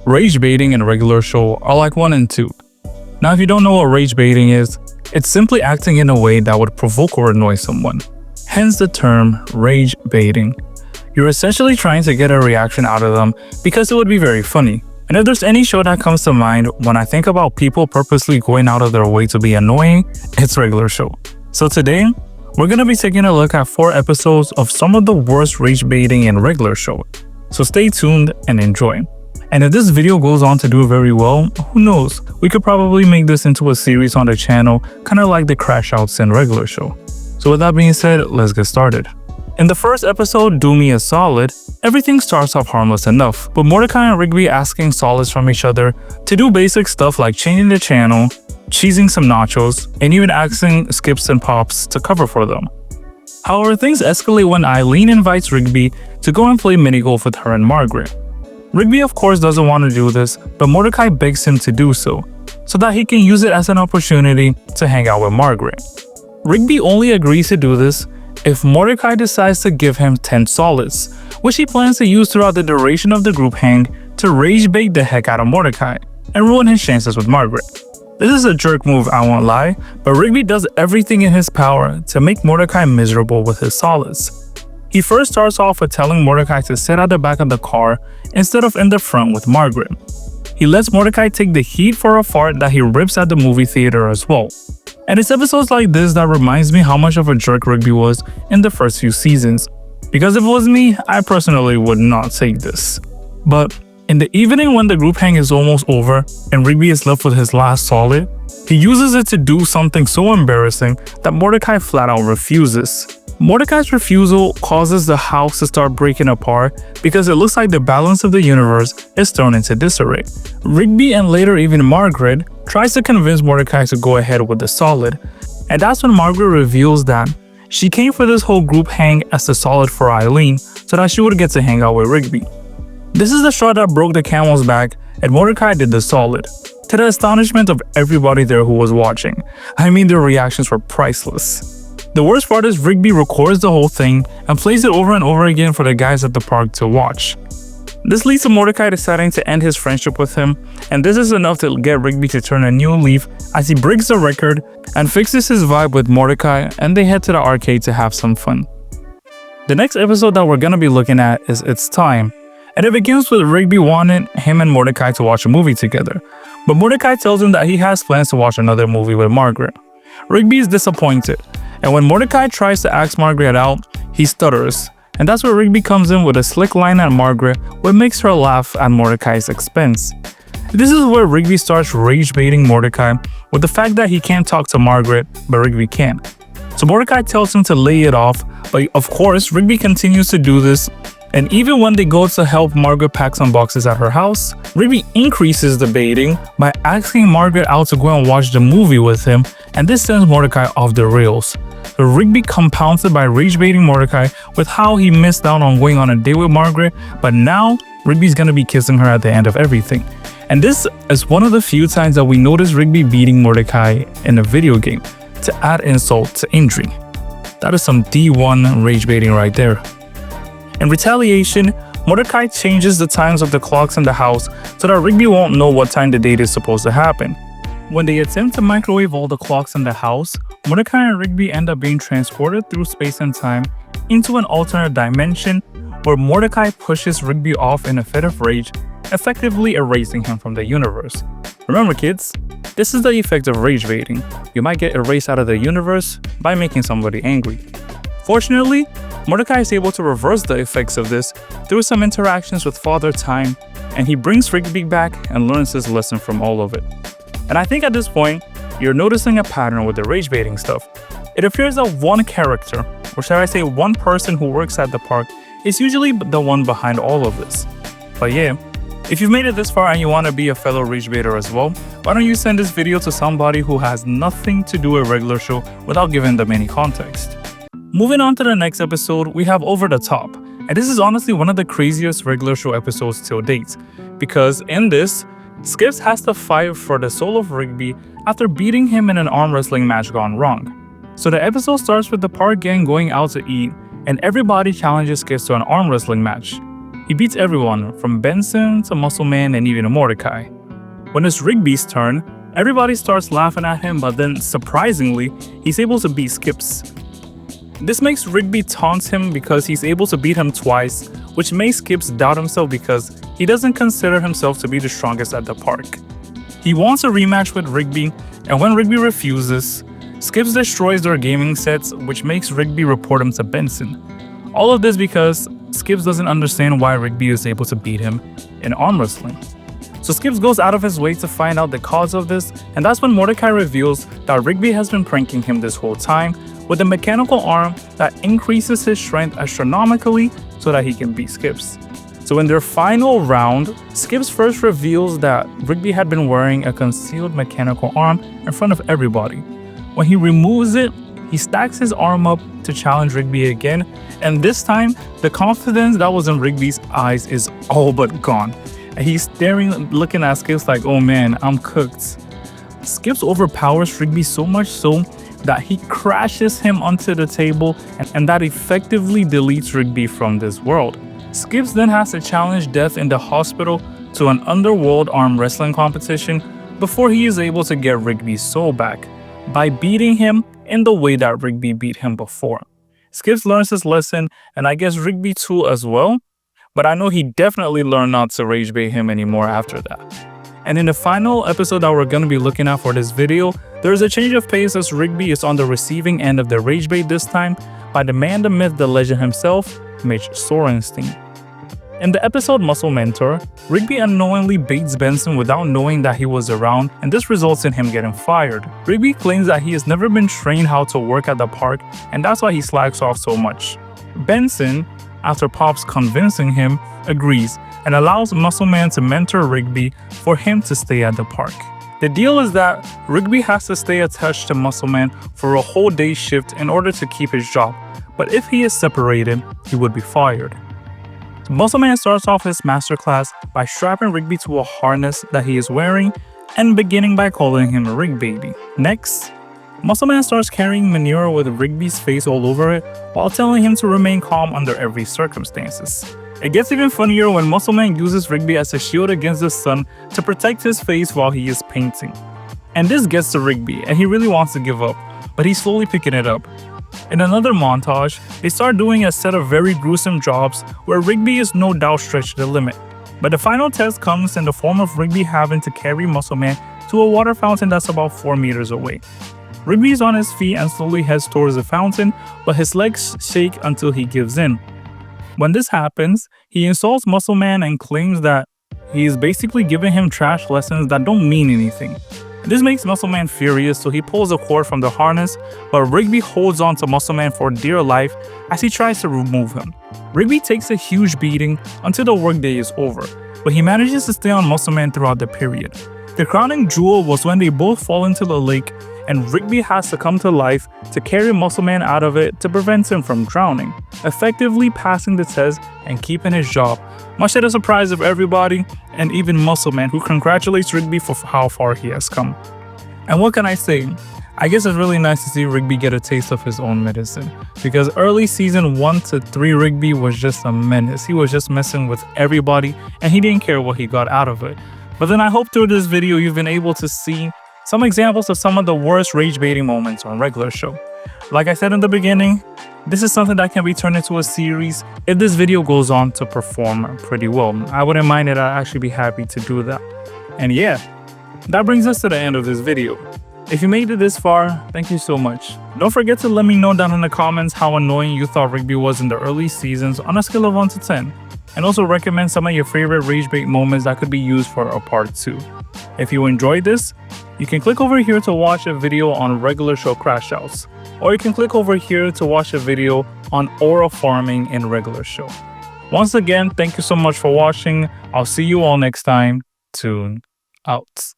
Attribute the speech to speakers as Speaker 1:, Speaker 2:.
Speaker 1: Rage baiting and regular show are like 1 and 2. Now if you don't know what rage baiting is, it's simply acting in a way that would provoke or annoy someone. Hence the term rage baiting. You're essentially trying to get a reaction out of them because it would be very funny. And if there's any show that comes to mind when I think about people purposely going out of their way to be annoying, it's regular show. So today, we're going to be taking a look at 4 episodes of some of the worst rage baiting in regular show. So stay tuned and enjoy. And if this video goes on to do very well, who knows, we could probably make this into a series on the channel, kind of like the crash outs in regular show. So with that being said, let's get started. In the first episode, Do Me a Solid, everything starts off harmless enough, but Mordecai and Rigby asking solids from each other to do basic stuff like changing the channel, cheesing some nachos, and even asking Skips and Pops to cover for them. However, things escalate when Eileen invites Rigby to go and play minigolf with her and Margaret. Rigby of course doesn't want to do this, but Mordecai begs him to do so that he can use it as an opportunity to hang out with Margaret. Rigby only agrees to do this if Mordecai decides to give him 10 solids, which he plans to use throughout the duration of the group hang to rage bait the heck out of Mordecai and ruin his chances with Margaret. This is a jerk move, I won't lie, but Rigby does everything in his power to make Mordecai miserable with his solids. He first starts off with telling Mordecai to sit at the back of the car instead of in the front with Margaret. He lets Mordecai take the heat for a fart that he rips at the movie theater as well. And it's episodes like this that reminds me how much of a jerk Rigby was in the first few seasons. Because if it was me, I personally would not take this. But in the evening when the group hang is almost over and Rigby is left with his last solid, he uses it to do something so embarrassing that Mordecai flat out refuses. Mordecai's refusal causes the house to start breaking apart because it looks like the balance of the universe is thrown into disarray. Rigby and later even Margaret tries to convince Mordecai to go ahead with the solid, and that's when Margaret reveals that she came for this whole group hang as a solid for Eileen so that she would get to hang out with Rigby. This is the straw that broke the camel's back, and Mordecai did the solid, to the astonishment of everybody there who was watching. I mean, their reactions were priceless. The worst part is Rigby records the whole thing and plays it over and over again for the guys at the park to watch. This leads to Mordecai deciding to end his friendship with him, and this is enough to get Rigby to turn a new leaf as he breaks the record and fixes his vibe with Mordecai, and they head to the arcade to have some fun. The next episode that we're gonna be looking at is It's Time, and it begins with Rigby wanting him and Mordecai to watch a movie together, but Mordecai tells him that he has plans to watch another movie with Margaret. Rigby is disappointed, and when Mordecai tries to ask Margaret out, he stutters, and that's where Rigby comes in with a slick line at Margaret, which makes her laugh at Mordecai's expense. This is where Rigby starts rage baiting Mordecai with the fact that he can't talk to Margaret, but Rigby can. So Mordecai tells him to lay it off, but of course Rigby continues to do this, and even when they go to help Margaret pack some boxes at her house, Rigby increases the baiting by asking Margaret out to go and watch the movie with him, and this sends Mordecai off the rails. So Rigby compounds it by rage baiting Mordecai with how he missed out on going on a date with Margaret, but now Rigby's gonna be kissing her at the end of everything. And this is one of the few times that we notice Rigby beating Mordecai in a video game to add insult to injury. That is some D1 rage baiting right there. In retaliation, Mordecai changes the times of the clocks in the house so that Rigby won't know what time the date is supposed to happen. When they attempt to microwave all the clocks in the house, Mordecai and Rigby end up being transported through space and time into an alternate dimension where Mordecai pushes Rigby off in a fit of rage, effectively erasing him from the universe. Remember kids, this is the effect of rage baiting. You might get erased out of the universe by making somebody angry. Fortunately, Mordecai is able to reverse the effects of this through some interactions with Father Time, and he brings Rigby back and learns his lesson from all of it. And I think at this point, you're noticing a pattern with the rage baiting stuff. It appears that one character, or shall I say one person who works at the park, is usually the one behind all of this. But yeah, if you've made it this far and you want to be a fellow rage baiter as well, why don't you send this video to somebody who has nothing to do with regular show without giving them any context. Moving on to the next episode, we have Over the Top, and this is honestly one of the craziest regular show episodes till date, because in this, Skips has to fight for the soul of Rigby after beating him in an arm wrestling match gone wrong. So the episode starts with the park gang going out to eat, and everybody challenges Skips to an arm wrestling match. He beats everyone, from Benson to Muscle Man and even Mordecai. When it's Rigby's turn, everybody starts laughing at him, but then, surprisingly, he's able to beat Skips. This makes Rigby taunt him because he's able to beat him twice, which makes Skips doubt himself because he doesn't consider himself to be the strongest at the park. He wants a rematch with Rigby, and when Rigby refuses, Skips destroys their gaming sets, which makes Rigby report him to Benson. All of this because Skips doesn't understand why Rigby is able to beat him in arm wrestling. So Skips goes out of his way to find out the cause of this, and that's when Mordecai reveals that Rigby has been pranking him this whole time with a mechanical arm that increases his strength astronomically so that he can beat Skips. So in their final round, Skips first reveals that Rigby had been wearing a concealed mechanical arm in front of everybody. When he removes it, he stacks his arm up to challenge Rigby again, and this time, the confidence that was in Rigby's eyes is all but gone. And he's staring, looking at Skips like, oh man, I'm cooked. Skips overpowers Rigby so much so that he crashes him onto the table, and that effectively deletes Rigby from this world. Skips then has to challenge Death in the hospital to an underworld arm wrestling competition before he is able to get Rigby's soul back, by beating him in the way that Rigby beat him before. Skips learns his lesson, and I guess Rigby too as well, but I know he definitely learned not to rage bait him anymore after that. And in the final episode that we're going to be looking at for this video, there is a change of pace as Rigby is on the receiving end of the rage bait this time by the man, the myth, the legend himself, Mitch Sorenstein. In the episode Muscle Mentor, Rigby unknowingly baits Benson without knowing that he was around, and this results in him getting fired. Rigby claims that he has never been trained how to work at the park, and that's why he slacks off so much. Benson, after Pops convincing him, agrees and allows Muscle Man to mentor Rigby for him to stay at the park. The deal is that Rigby has to stay attached to Muscle Man for a whole day shift in order to keep his job, but if he is separated, he would be fired. Muscle Man starts off his masterclass by strapping Rigby to a harness that he is wearing and beginning by calling him Rig Baby. Next, Muscle Man starts carrying manure with Rigby's face all over it while telling him to remain calm under every circumstances. It gets even funnier when Muscle Man uses Rigby as a shield against the sun to protect his face while he is painting. And this gets to Rigby and he really wants to give up, but he's slowly picking it up. In another montage, they start doing a set of very gruesome jobs where Rigby is no doubt stretched to the limit. But the final test comes in the form of Rigby having to carry Muscle Man to a water fountain that's about 4 meters away. Rigby is on his feet and slowly heads towards the fountain, but his legs shake until he gives in. When this happens, he insults Muscle Man and claims that he is basically giving him trash lessons that don't mean anything. This makes Muscle Man furious, so he pulls a cord from the harness, but Rigby holds on to Muscle Man for dear life as he tries to remove him. Rigby takes a huge beating until the workday is over, but he manages to stay on Muscle Man throughout the period. The crowning jewel was when they both fall into the lake and Rigby has to come to life to carry Muscle Man out of it to prevent him from drowning, effectively passing the test and keeping his job, much to the surprise of everybody and even Muscle Man, who congratulates Rigby for how far he has come. And what can I say? I guess it's really nice to see Rigby get a taste of his own medicine, because early season 1 to 3 Rigby was just a menace. He was just messing with everybody and he didn't care what he got out of it. But then I hope through this video you've been able to see some examples of some of the worst rage baiting moments on regular show. Like I said in the beginning, this is something that can be turned into a series if this video goes on to perform pretty well. I wouldn't mind it, I'd actually be happy to do that. And yeah, that brings us to the end of this video. If you made it this far, thank you so much. Don't forget to let me know down in the comments how annoying you thought Rigby was in the early seasons on a scale of 1 to 10. And also recommend some of your favorite rage bait moments that could be used for a part 2. If you enjoyed this, you can click over here to watch a video on regular show crash outs, or you can click over here to watch a video on aura farming in regular show. Once again, thank you so much for watching. I'll see you all next time. Tune out.